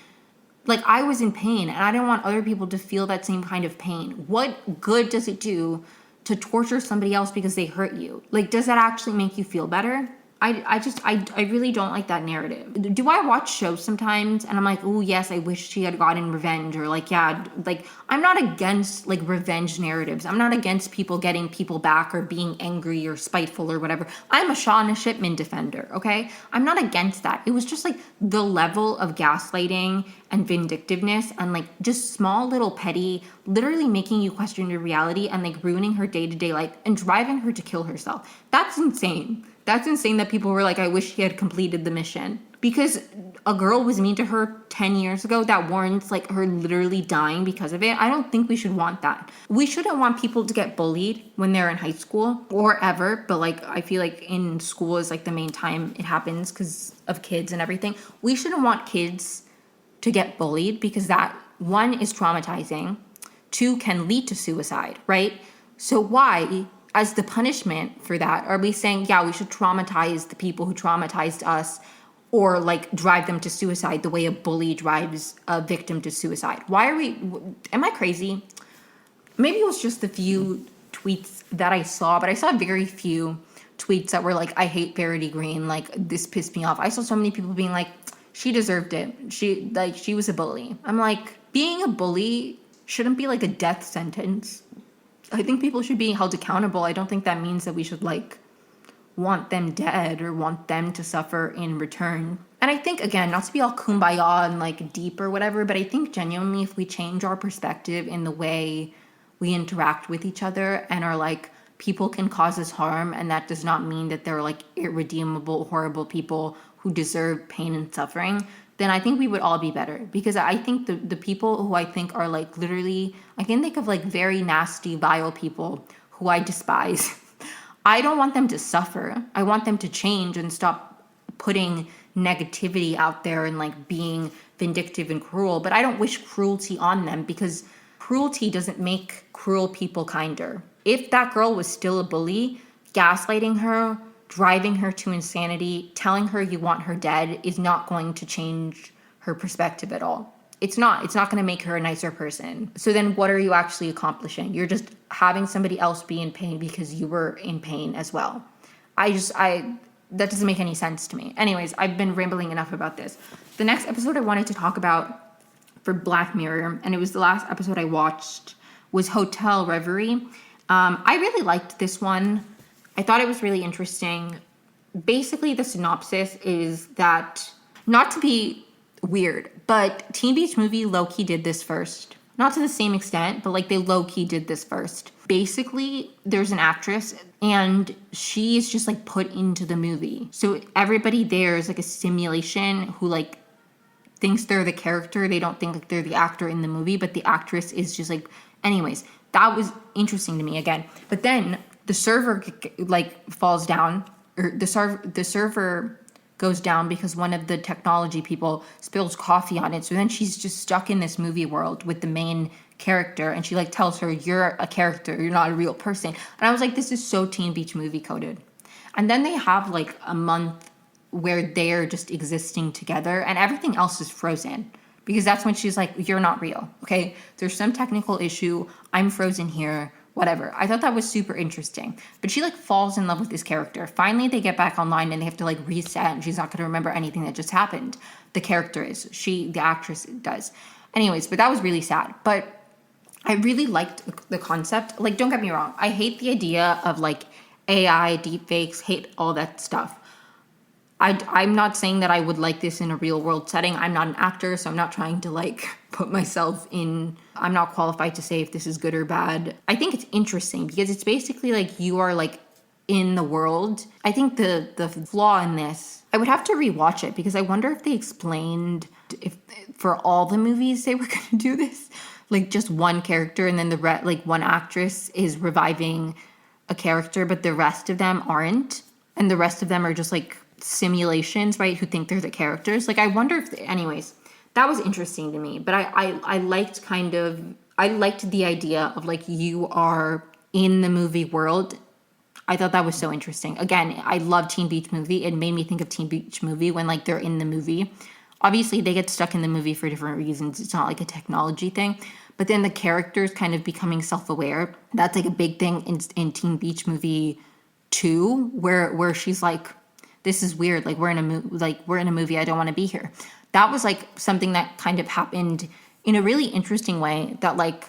[SPEAKER 1] like I was in pain and I didn't want other people to feel that same kind of pain. What good does it do to torture somebody else because they hurt you? Like, does that actually make you feel better? I really don't like that narrative. Do I watch shows sometimes and I'm like, oh yes, I wish she had gotten revenge, or like, yeah, like I'm not against like revenge narratives. I'm not against people getting people back or being angry or spiteful or whatever. I'm a Shauna Shipman defender, okay? I'm not against that. It was just like the level of gaslighting and vindictiveness and like just small little petty, literally making you question your reality and like ruining her day-to-day life and driving her to kill herself. That's insane. That's insane that people were like, I wish he had completed the mission. Because a girl was mean to her 10 years ago that warrants like her literally dying because of it. I don't think we should want that. We shouldn't want people to get bullied when they're in high school or ever. But like, I feel like in school is like the main time it happens because of kids and everything. We shouldn't want kids to get bullied because that, one, is traumatizing. Two, can lead to suicide, right? So why, as the punishment for that, are we saying, yeah, we should traumatize the people who traumatized us or like drive them to suicide the way a bully drives a victim to suicide? Why are we, am I crazy? Maybe it was just the few tweets that I saw, but I saw very few tweets that were like, I hate Verity Green, like this pissed me off. I saw so many people being like, she deserved it. She was a bully. I'm like, being a bully shouldn't be like a death sentence. I think people should be held accountable. I don't think that means that we should like want them dead or want them to suffer in return. And I think, again, not to be all kumbaya and like deep or whatever, but I think genuinely if we change our perspective in the way we interact with each other and are like, people can cause us harm and that does not mean that they're like irredeemable, horrible people who deserve pain and suffering, then I think we would all be better. Because I think the people who I think are like literally, I can think of like very nasty, vile people who I despise. I don't want them to suffer. I want them to change and stop putting negativity out there and like being vindictive and cruel. But I don't wish cruelty on them because cruelty doesn't make cruel people kinder. If that girl was still a bully, gaslighting her, driving her to insanity, telling her you want her dead is not going to change her perspective at all. It's not going to make her a nicer person. So then what are you actually accomplishing? You're just having somebody else be in pain because you were in pain as well. That doesn't make any sense to me. Anyways, I've been rambling enough about this. The next episode I wanted to talk about for Black Mirror, and it was the last episode I watched, was Hotel Reverie. I really liked this one. I thought it was really interesting. Basically, the synopsis is that, not to be weird, but Teen Beach Movie low-key did this first. Not to the same extent, but like they low-key did this first. Basically, there's an actress and she is just like put into the movie. So everybody there is like a simulation who like thinks they're the character. They don't think like they're the actor in the movie, but the actress is just like, anyways, that was interesting to me again. But then the server like falls down, or the server goes down because one of the technology people spills coffee on it. So then she's just stuck in this movie world with the main character, and she like tells her, you're a character, you're not a real person. And I was like, this is so Teen Beach Movie coded. And then they have like a month where they're just existing together and everything else is frozen. Because that's when she's like, you're not real, okay? There's some technical issue. I'm frozen here. whatever. I thought that was super interesting. But she like falls in love with this character. Finally, they get back online and they have to like reset, and she's not going to remember anything that just happened. The character is. The actress does. Anyways, but that was really sad. But I really liked the concept. Like, don't get me wrong. I hate the idea of like AI, deepfakes, hate all that stuff. I'm not saying that I would like this in a real world setting. I'm not an actor, so I'm not trying to like put myself in. I'm not qualified to say if this is good or bad. I think it's interesting because it's basically like you are like in the world. I think the flaw in this, I would have to rewatch it because I wonder if they explained if for all the movies they were going to do this, like just one character and then like one actress is reviving a character, but the rest of them aren't, and the rest of them are just like simulations, right, who think they're the characters. Like I wonder if anyways, that was interesting to me. But I liked the idea of like you are in the movie world. I thought that was so interesting. Again, I love Teen Beach Movie. It made me think of Teen Beach Movie when like they're in the movie. Obviously they get stuck in the movie for different reasons. It's not like a technology thing. But then the characters kind of becoming self-aware. That's like a big thing in Teen Beach Movie 2, where she's like, this is weird. Like we're in a movie. I don't want to be here. That was like something that kind of happened in a really interesting way that like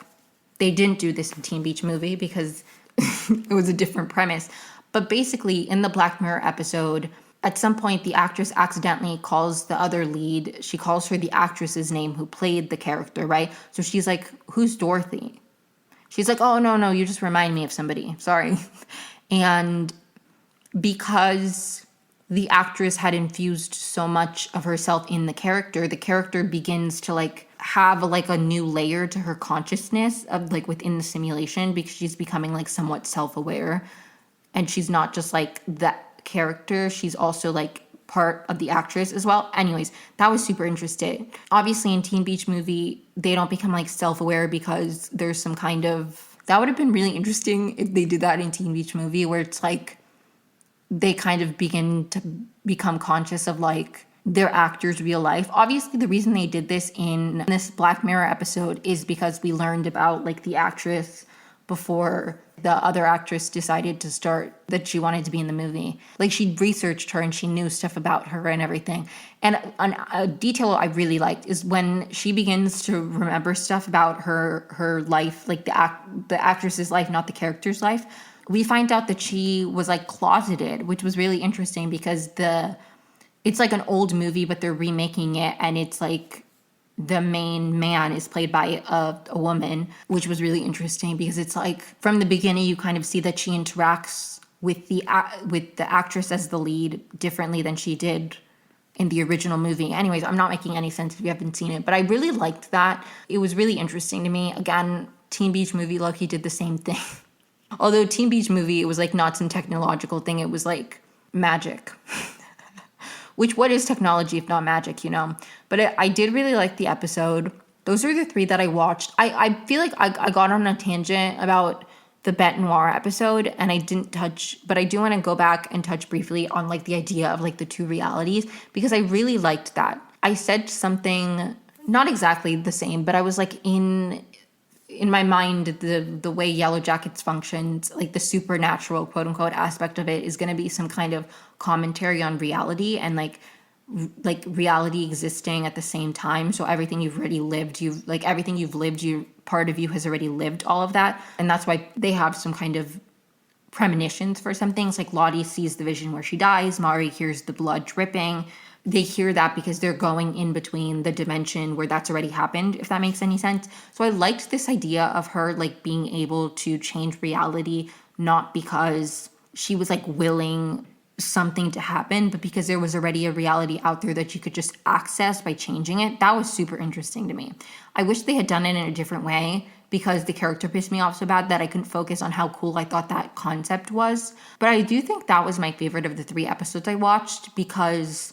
[SPEAKER 1] they didn't do this in Teen Beach Movie because it was a different premise. But basically in the Black Mirror episode, at some point the actress accidentally calls the other lead. She calls her the actress's name who played the character, right? So she's like, who's Dorothy? She's like, oh, no, you just remind me of somebody. Sorry. And because the actress had infused so much of herself in the character begins to like have like a new layer to her consciousness of like within the simulation because she's becoming like somewhat self-aware, and she's not just like that character, she's also like part of the actress as well. Anyways, that was super interesting. Obviously in Teen Beach Movie, they don't become like self-aware because there's some kind of, that would have been really interesting if they did that in Teen Beach Movie where it's like they kind of begin to become conscious of like their actor's real life. Obviously, the reason they did this in this Black Mirror episode is because we learned about like the actress before the other actress decided to start, that she wanted to be in the movie. Like she researched her and she knew stuff about her and everything. And a detail I really liked is when she begins to remember stuff about her life, like the actress's life, not the character's life. We find out that she was like closeted, which was really interesting because it's like an old movie, but they're remaking it, and it's like the main man is played by a woman, which was really interesting because it's like from the beginning you kind of see that she interacts with the actress as the lead differently than she did in the original movie. Anyways, I'm not making any sense if you haven't seen it, but I really liked that. It was really interesting to me. Again, Teen Beach Movie low-key did the same thing. Although Teen Beach Movie, it was like not some technological thing. It was like magic. Which, what is technology if not magic, you know? But I did really like the episode. Those are the 3 that I watched. I feel like I got on a tangent about the Bête Noire episode and I didn't touch, but I do want to go back and touch briefly on like the idea of like the 2 realities because I really liked that. I said something, not exactly the same, but I was like in my mind, the way Yellow Jackets functions, like the supernatural quote unquote aspect of it is going to be some kind of commentary on reality and like reality existing at the same time. So everything you've already lived, part of you has already lived all of that. And that's why they have some kind of premonitions for some things. Like Lottie sees the vision where she dies. Mari hears the blood dripping. They hear that because they're going in between the dimension where that's already happened, if that makes any sense. So I liked this idea of her like being able to change reality, not because she was like willing something to happen, but because there was already a reality out there that you could just access by changing it. That was super interesting to me. I wish they had done it in a different way because the character pissed me off so bad that I couldn't focus on how cool I thought that concept was. But I do think that was my favorite of the 3 episodes I watched because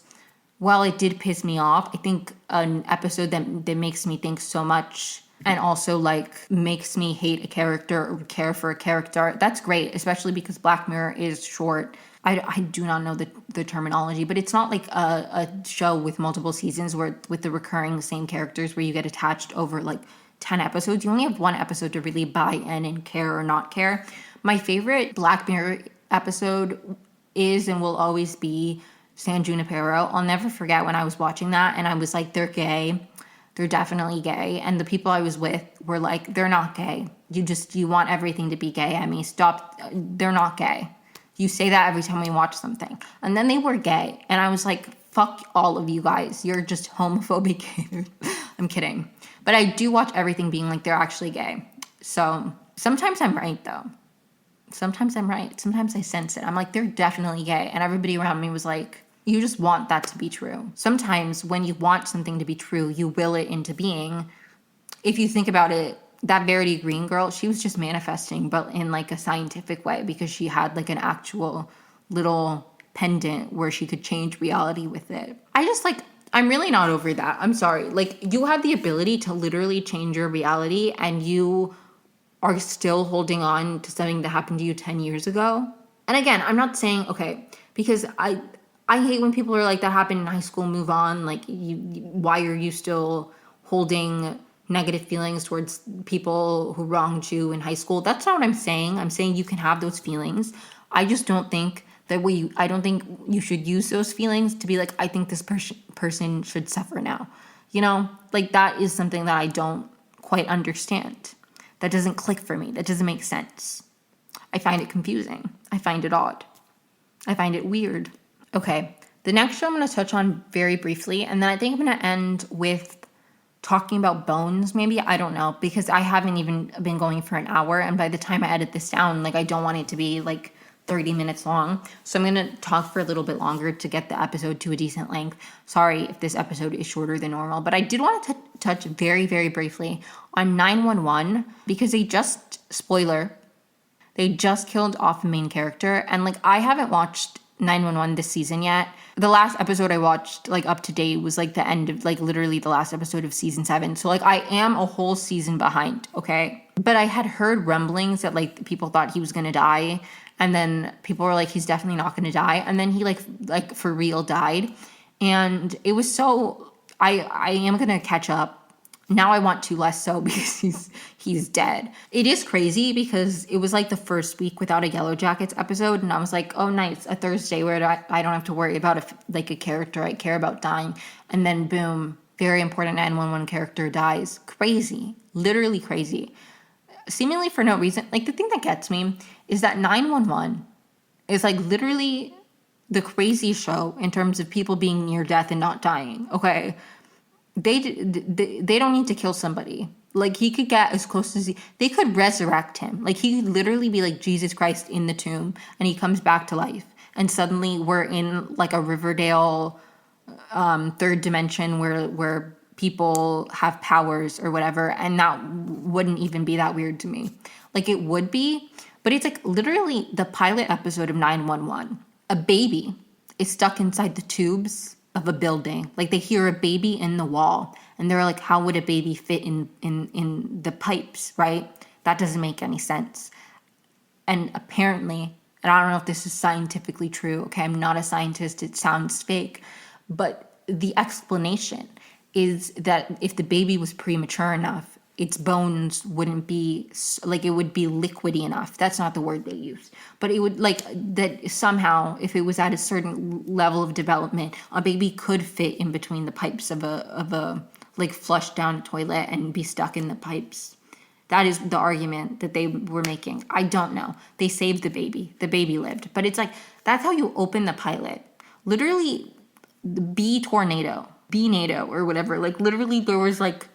[SPEAKER 1] while it did piss me off, I think an episode that makes me think so much and also like makes me hate a character or care for a character, that's great, especially because Black Mirror is short. I do not know the terminology, but it's not like a show with multiple seasons where with the recurring same characters where you get attached over like 10 episodes. You only have one episode to really buy in and care or not care. My favorite Black Mirror episode is and will always be San Junipero. I'll never forget when I was watching that and I was like, they're gay. They're definitely gay. And the people I was with were like, they're not gay. You want everything to be gay, Emmy. Stop. They're not gay. You say that every time we watch something. And then they were gay. And I was like, fuck all of you guys. You're just homophobic haters. I'm kidding. But I do watch everything being like, they're actually gay. So sometimes I'm right, though. Sometimes I'm right. Sometimes I sense it. I'm like, they're definitely gay. And everybody around me was like, you just want that to be true. Sometimes when you want something to be true, you will it into being. If you think about it, that Verity Green girl, she was just manifesting, but in like a scientific way, because she had like an actual little pendant where she could change reality with it. I'm really not over that. I'm sorry. Like, you have the ability to literally change your reality and you are still holding on to something that happened to you 10 years ago. And again, I'm not saying, okay, because I hate when people are like, that happened in high school, move on. Like, why are you still holding negative feelings towards people who wronged you in high school? That's not what I'm saying. I'm saying you can have those feelings. I just don't think I don't think you should use those feelings to be like, I think this person should suffer now. You know, like, that is something that I don't quite understand. That doesn't click for me. That doesn't make sense. I find it confusing. I find it odd. I find it weird. Okay, the next show I'm going to touch on very briefly, and then I think I'm going to end with talking about Bones, maybe. I don't know, because I haven't even been going for an hour, and by the time I edit this down, like, I don't want it to be like 30 minutes long. So I'm going to talk for a little bit longer to get the episode to a decent length. Sorry if this episode is shorter than normal, but I did want to touch very, very briefly on 911, because spoiler, they just killed off the main character. And like, I haven't watched 911 this season yet. The last episode I watched, like, up to date was like the end of, like, literally the last episode of season 7. So like, I am a whole season behind, okay? But I had heard rumblings that like people thought he was gonna die, and then people were like, he's definitely not gonna die, and then he like for real died. And it was so, I am gonna catch up. Now I want to less so because he's dead. It is crazy because it was like the first week without a Yellow Jackets episode, and I was like, oh nice, a Thursday where I don't have to worry about a character I care about dying. And then boom, very important 911 character dies. Crazy. Literally crazy. Seemingly for no reason. Like, the thing that gets me is that 911 is like literally the crazy show in terms of people being near death and not dying. Okay, they don't need to kill somebody. Like, he could get as close as they could resurrect him. Like, he could literally be like Jesus Christ in the tomb, and he comes back to life, and suddenly we're in like a Riverdale third dimension where people have powers or whatever, and that wouldn't even be that weird to me. Like, it would be, but it's like literally the pilot episode of 911. A baby is stuck inside the tubes of a building. Like, they hear a baby in the wall, and they're like, how would a baby fit in the pipes, right? That doesn't make any sense. And apparently, and I don't know if this is scientifically true, okay, I'm not a scientist, it sounds fake, but the explanation is that if the baby was premature enough, its bones wouldn't be, like, it would be liquidy enough. That's not the word they use. But it would, like, that somehow, if it was at a certain level of development, a baby could fit in between the pipes of a like, flush down toilet and be stuck in the pipes. That is the argument that they were making. I don't know. They saved the baby. The baby lived. But it's like, that's how you open the pilot. Literally, the bee-nado, or whatever. Like, literally, there was, like,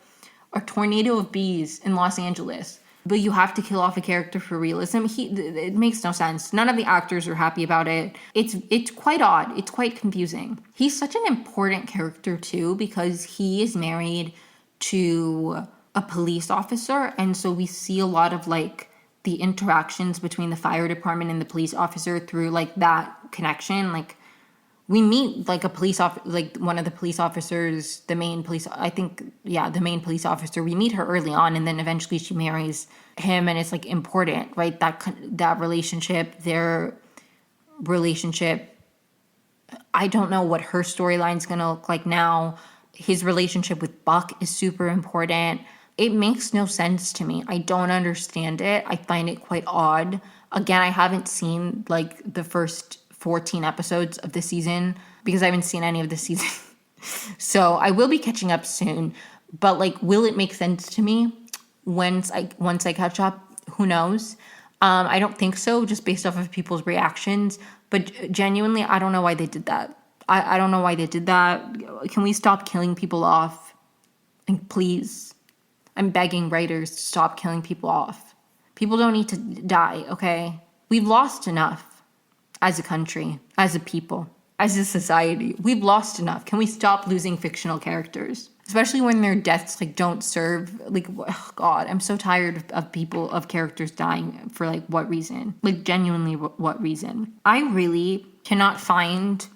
[SPEAKER 1] a tornado of bees in Los Angeles. But you have to kill off a character for realism. It makes no sense. None of the actors are happy about it. It's quite odd. It's quite confusing. He's such an important character, too, because he is married to a police officer. And so we see a lot of, like, the interactions between the fire department and the police officer through, like, that connection. Like, we meet like one of the police officers, the main police officer. We meet her early on, and then eventually she marries him, and it's like important, right? That relationship, their relationship. I don't know what her storyline's gonna look like now. His relationship with Buck is super important. It makes no sense to me. I don't understand it. I find it quite odd. Again, I haven't seen like the first 14 episodes of the season because I haven't seen any of the season. So I will be catching up soon. But like, will it make sense to me once I catch up? Who knows? I don't think so, just based off of people's reactions. But genuinely, I don't know why they did that. I don't know why they did that. Can we stop killing people off? And please, I'm begging writers to stop killing people off. People don't need to die, okay? We've lost enough as a country, as a people, as a society. We've lost enough. Can we stop losing fictional characters? Especially when their deaths like don't serve, like, oh God, I'm so tired of characters dying for like what reason? Like genuinely what reason? I really cannot find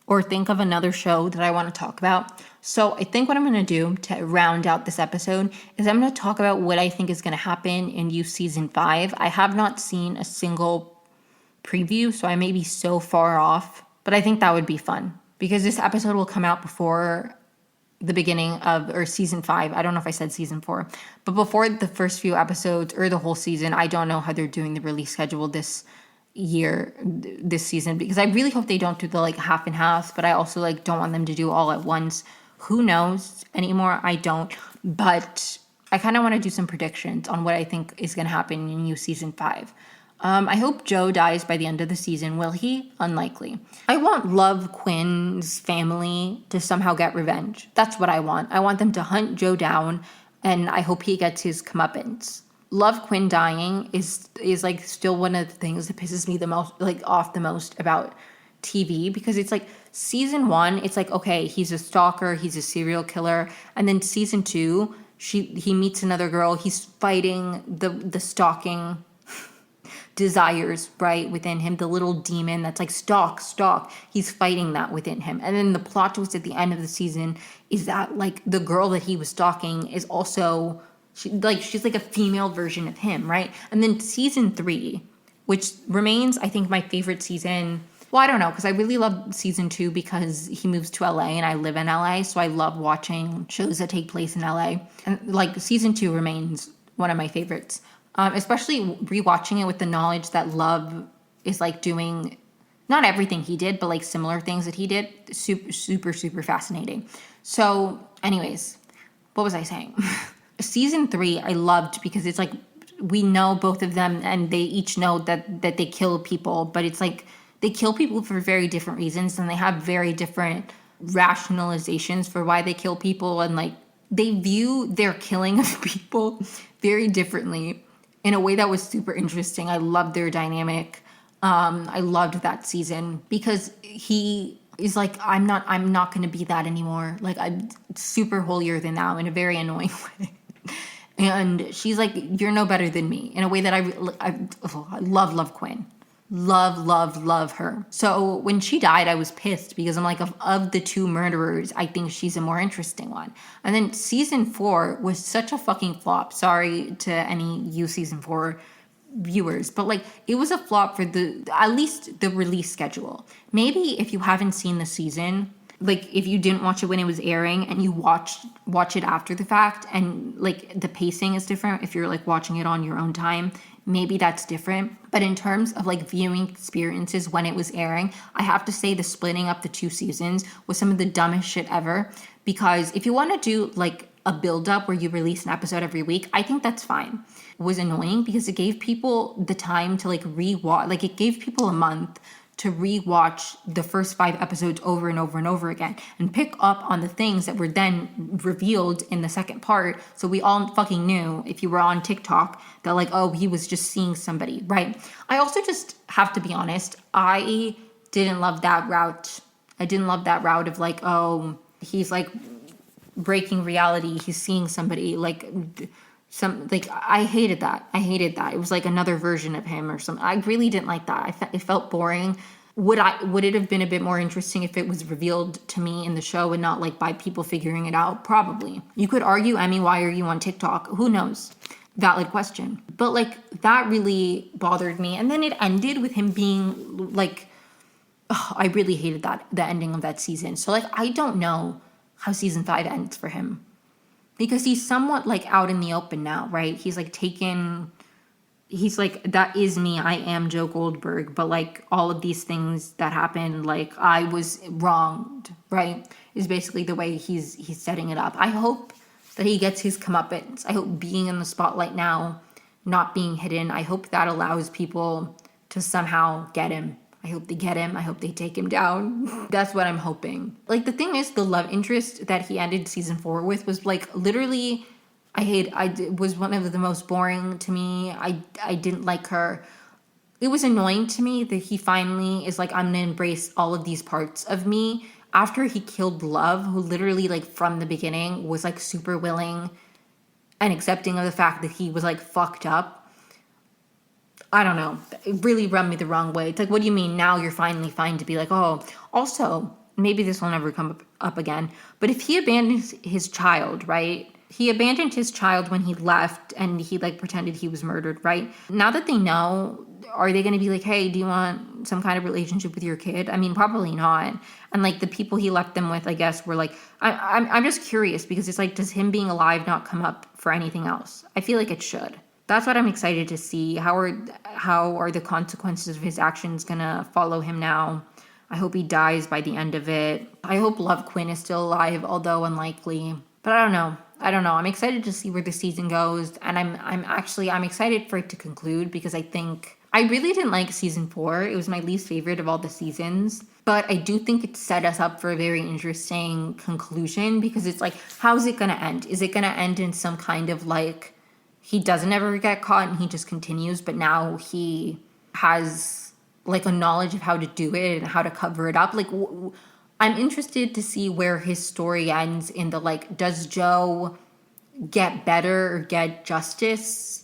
[SPEAKER 1] or think of another show that I want to talk about. So I think what I'm going to do to round out this episode is I'm going to talk about what I think is going to happen in You Season 5. I have not seen a single preview, so I may be so far off, but I think that would be fun because this episode will come out before the beginning of, or season 5. I don't know if I said season 4, but before the first few episodes or the whole season. I don't know how they're doing the release schedule this season, because I really hope they don't do the like half and half, but I also like don't want them to do all at once. Who knows anymore? I don't, but I kind of want to do some predictions on what I think is going to happen in You Season 5. I hope Joe dies by the end of the season. Will he? Unlikely. I want Love Quinn's family to somehow get revenge. That's what I want. I want them to hunt Joe down, and I hope he gets his comeuppance. Love Quinn dying is like still one of the things that pisses me the most, like off the most about TV, because it's like season 1, it's like, okay, he's a stalker, he's a serial killer, and then season 2, he meets another girl, he's fighting the stalking desires right within him, the little demon that's like stalk, he's fighting that within him. And then the plot twist at the end of the season is that like the girl that he was stalking is also she's like a female version of him, right? And then season 3, which remains I think my favorite season. Well, I don't know, because I really love season 2 because he moves to LA and I live in LA, so I love watching shows that take place in LA. And like season 2 remains one of my favorites. Especially rewatching it with the knowledge that Love is like doing not everything he did, but like similar things that he did. Super fascinating. So anyways, what was I saying? Season 3 I loved because it's like we know both of them and they each know that they kill people, but it's like they kill people for very different reasons and they have very different rationalizations for why they kill people, and like they view their killing of people very differently in a way that was super interesting. I loved their dynamic. I loved that season because he is like, I'm not going to be that anymore. Like I'm super holier than thou in a very annoying way. And she's like, you're no better than me in a way that I love Quinn. Love her. So when she died, I was pissed because I'm like, of the 2 murderers, I think she's a more interesting one. And then season 4 was such a fucking flop. Sorry to any You Season 4 viewers, but like it was a flop for at least the release schedule. Maybe if you haven't seen the season, like if you didn't watch it when it was airing and you watch it after the fact, and like the pacing is different if you're like watching it on your own time, maybe that's different. But in terms of like viewing experiences when it was airing, I have to say the splitting up the 2 seasons was some of the dumbest shit ever. Because if you want to do like a build up where you release an episode every week, I think that's fine. It was annoying because it gave people the time to like rewatch, like it gave people a month to rewatch the first 5 episodes over and over and over again and pick up on the things that were then revealed in the second part. So we all fucking knew, if you were on TikTok, that like, oh, he was just seeing somebody, right? I also just have to be honest, I didn't love that route. I didn't love that route of like, oh, he's like breaking reality, he's seeing somebody, like I hated that. It was like another version of him or something. I really didn't like that. It felt boring. Would it have been a bit more interesting if it was revealed to me in the show and not like by people figuring it out? Probably. You could argue, Emmy, why are you on TikTok? Who knows? Valid question. But like that really bothered me. And then it ended with him being like, oh, I really hated the ending of that season. So like I don't know how season 5 ends for him. because he's somewhat like out in the open now, right? He's like he's like, that is me, I am Joe Goldberg, but like all of these things that happened, like I was wronged, right? Is basically the way he's setting it up. I hope that he gets his comeuppance. I hope being in the spotlight now, not being hidden, I hope that allows people to somehow get him. I hope they get him. I hope they take him down. That's what I'm hoping. Like, the thing is, the love interest that he ended season 4 with was like literally, was one of the most boring to me. I didn't like her. It was annoying to me that he finally is like, I'm gonna embrace all of these parts of me, after he killed Love, who literally like from the beginning was like super willing and accepting of the fact that he was like fucked up. I don't know. It really rubbed me the wrong way. It's like, what do you mean now you're finally fine to be like, oh, also, maybe this will never come up again. But if he abandons his child, right? He abandoned his child when he left and he like pretended he was murdered, right? Now that they know, are they going to be like, hey, do you want some kind of relationship with your kid? I mean, probably not. And like the people he left them with, I guess, were like, I'm just curious because it's like, does him being alive not come up for anything else? I feel like it should. That's what I'm excited to see. How are the consequences of his actions gonna follow him now? I hope he dies by the end of it. I hope Love Quinn is still alive, although unlikely. But I don't know. I'm excited to see where the season goes, and I'm excited for it to conclude because I think I really didn't like season 4. It was my least favorite of all the seasons. But I do think it set us up for a very interesting conclusion because it's like, how's it gonna end? Is it gonna end in some kind of like, he doesn't ever get caught and he just continues, but now he has like a knowledge of how to do it and how to cover it up. Like, I'm interested to see where his story ends in the like, does Joe get better or get justice?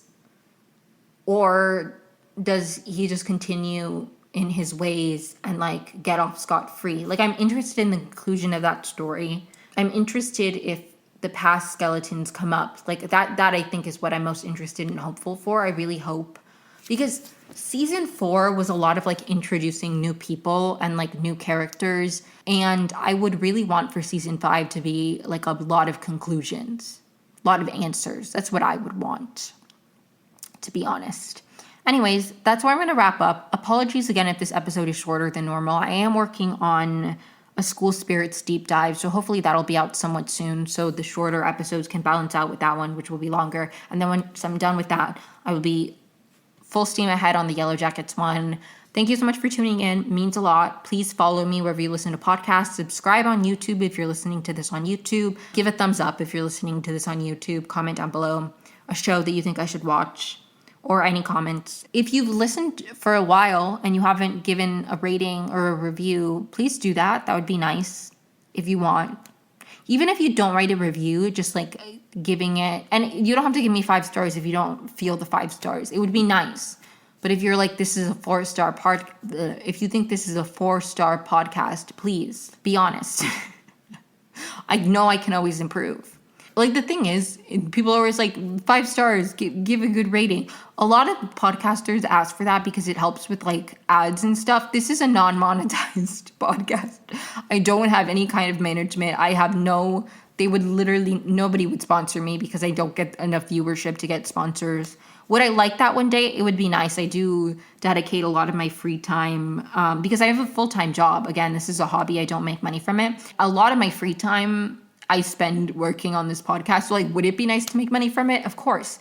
[SPEAKER 1] Or does he just continue in his ways and like get off scot-free? Like, I'm interested in the conclusion of that story. I'm interested if the past skeletons come up. Like that I think is what I'm most interested and hopeful for. I really hope, because season 4 was a lot of like introducing new people and like new characters, and I would really want for season 5 to be like a lot of conclusions, a lot of answers. That's what I would want, to be honest. Anyways, that's where I'm going to wrap up. Apologies again if this episode is shorter than normal. I am working on a School Spirits deep dive, so hopefully that'll be out somewhat soon, so the shorter episodes can balance out with that one, which will be longer. And then once I'm done with that, I will be full steam ahead on the Yellow Jackets one. Thank you so much for tuning in. It means a lot. Please follow me wherever you listen to podcasts. Subscribe on YouTube if you're listening to this on YouTube. Give a thumbs up if you're listening to this on YouTube. Comment down below a show that you think I should watch, or any comments. If you've listened for a while and you haven't given a rating or a review, please do that. That would be nice if you want. Even if you don't write a review, just like giving it, and you don't have to give me 5 stars if you don't feel the 5 stars. It would be nice. But if you're like, this is a 4-star part, if you think this is a 4-star podcast, please be honest. I know I can always improve. Like, the thing is, people are always like, 5 stars, give a good rating. A lot of podcasters ask for that because it helps with like ads and stuff. This is a non-monetized podcast. I don't have any kind of management. Nobody would sponsor me because I don't get enough viewership to get sponsors. Would I like that one day? It would be nice. I do dedicate a lot of my free time because I have a full-time job. Again, this is a hobby. I don't make money from it. A lot of my free time I spend working on this podcast. So like, would it be nice to make money from it? Of course.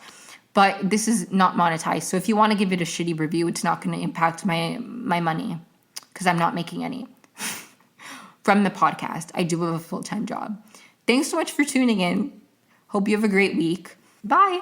[SPEAKER 1] But this is not monetized. So if you want to give it a shitty review, it's not going to impact my money because I'm not making any from the podcast. I do have a full-time job. Thanks so much for tuning in. Hope you have a great week. Bye.